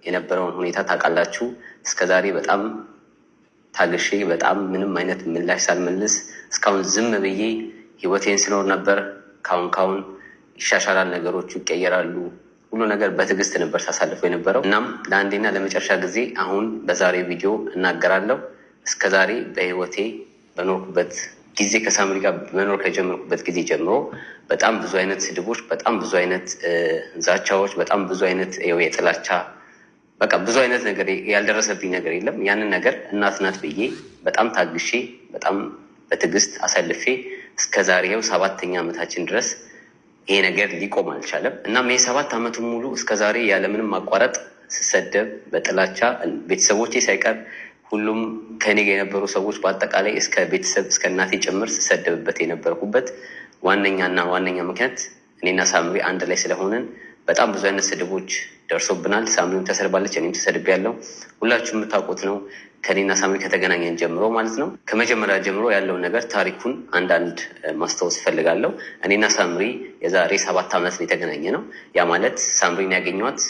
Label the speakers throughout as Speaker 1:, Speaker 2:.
Speaker 1: የነበረውን ሁኔታ ታውቃላችሁ። እስከዛሬ በጣም ታግሼ በጣም ምንም አይነት ምላሽ ሳልመልስ እስካሁን ዝም ብዬ ህይወቴን ስኖር ነበር። ካሁን ይሻሻላል፣ ነገሮቹ ይቀየራሉ፣ ሁሉ ነገር በትዕግስት ነበር ሳሳልፈው የነበረው። እናም ለአንዴና ለመጨረሻ ጊዜ አሁን በዛሬ ቪዲዮ እናገራለሁ። እስከዛሬ በህይወቴ በኖርኩበት ጊዜ ከሳምሪ ጋር መኖር ከጀመርኩበት ጊዜ ጀምሮ በጣም ብዙ አይነት ስድቦች፣ በጣም ብዙ አይነት ዛቻዎች፣ በጣም ብዙ አይነት የጥላቻ በቃ ብዙ አይነት ነገር ያልደረሰብኝ ነገር የለም። ያንን ነገር እናት ናት ብዬ በጣም ታግሼ በጣም በትዕግስት አሳልፌ እስከዛሬው 7ኛ ዓመታችን ድረስ ይሄ ነገር ሊቆም አልቻለም። እናም የ7 ዓመቱን ሙሉ እስከዛሬ ያለምንም ማቋረጥ ስሰደብ በጥላቻ ቤተሰቦቼ ሳይቀር ሁሉም ከኔ ጋር የነበሩ ሰዎች በአጠቃላይ እስከ ቤተሰብ እስከ እናቴ ጭምር ስሰደብበት የነበርኩበት ዋነኛ ምክንያት እኔና ሳምሪ አንድ ላይ ስለሆነን በጣም ብዙ አይነት ስድቦች ደርሶብናል። ሳምሪም ተሰድባለች፣ እኔም ተሰድቤያለሁ። ሁላችሁም የምታውቁት ነው። ከኔና ሳምሪ ከተገናኘን ጀምሮ ማለት ነው። ከመጀመሪያ ጀምሮ ያለውን ነገር ታሪኩን አንዳንድ ማስታወስ እፈልጋለሁ። እኔና ሳምሪ የዛሬ 7 ዓመት ነው የተገናኘ ነው። ያ ማለት ሳምሪን ያገኘኋት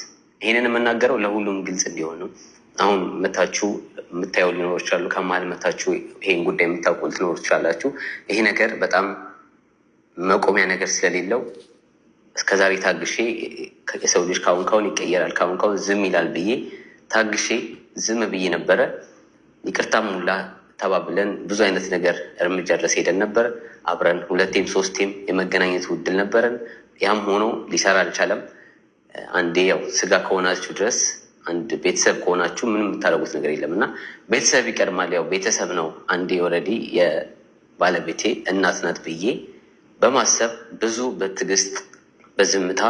Speaker 1: ይህንን የምናገረው ለሁሉም ግልጽ እንዲሆን ነው። አሁን መታችሁ የምታየው ሊኖር ይችላሉ። ከመሀል መታችሁ ይሄን ጉዳይ የምታውቁ ልትኖሩ ትችላላችሁ። ይሄ ነገር በጣም መቆሚያ ነገር ስለሌለው እስከዛሬ ታግሼ የሰው ልጅ ካሁን ይቀየራል፣ ካሁን ዝም ይላል ብዬ ታግሼ ዝም ብዬ ነበረ። ይቅርታም ሁላ ተባብለን ብዙ አይነት ነገር እርምጃ ድረስ ሄደን ነበር። አብረን 2ቴም 3ቴም የመገናኘት ውድል ነበረን። ያም ሆኖ ሊሰራ አልቻለም። አንዴ ያው ስጋ ከሆናችሁ ድረስ አንድ ቤተሰብ ከሆናችሁ ምንም የምታደርጉት ነገር የለም እና ቤተሰብ ይቀድማል። ያው ቤተሰብ ነው። አንዴ ኦልሬዲ የባለቤቴ እናት ናት ብዬ በማሰብ ብዙ በትዕግስት በዝምታ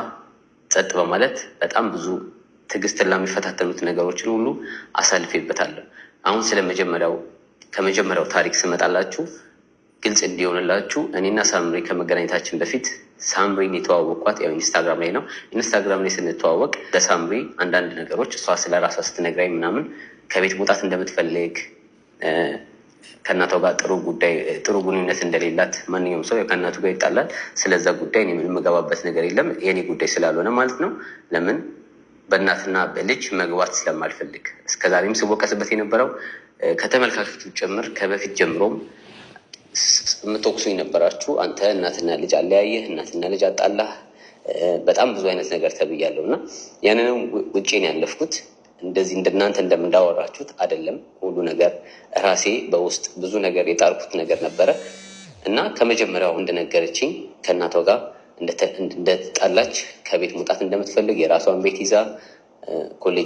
Speaker 1: ጸጥ በማለት በጣም ብዙ ትዕግስትን ለሚፈታተኑት ነገሮችን ሁሉ አሳልፌበታለሁ። አሁን ከመጀመሪያው ታሪክ ስመጣላችሁ ግልጽ እንዲሆንላችሁ እኔና ሳምሪ ከመገናኘታችን በፊት ሳምሪን የተዋወቅኳት ያው ኢንስታግራም ላይ ነው። ኢንስታግራም ላይ ስንተዋወቅ ለሳምሪ አንዳንድ ነገሮች እሷ ስለ ራሷ ስትነግራኝ ምናምን ከቤት መውጣት እንደምትፈልግ ከእናቷ ጋር ጥሩ ግንኙነት እንደሌላት፣ ማንኛውም ሰው ከእናቱ ጋር ይጣላል። ስለዛ ጉዳይ እኔ ምንም የምገባበት ነገር የለም፣ የኔ ጉዳይ ስላልሆነ ማለት ነው። ለምን በእናትና በልጅ መግባት ስለማልፈልግ እስከዛሬም ስወቀስበት የነበረው ከተመልካቾቹ ጭምር ከበፊት ጀምሮም የምትወቅሱኝ ነበራችሁ። አንተ እናትና ልጅ አለያየህ፣ እናትና ልጅ አጣላህ፣ በጣም ብዙ አይነት ነገር ተብያለሁ እና ያንንም ውጪን ያለፍኩት እንደዚህ እንደናንተ እንደምንዳወራችሁት አይደለም። ሁሉ ነገር ራሴ በውስጥ ብዙ ነገር የጣርኩት ነገር ነበረ እና ከመጀመሪያው እንደነገረችኝ ከእናቷ ጋር እንደተጣላች ከቤት መውጣት እንደምትፈልግ የራሷን ቤት ይዛ ኮሌጅ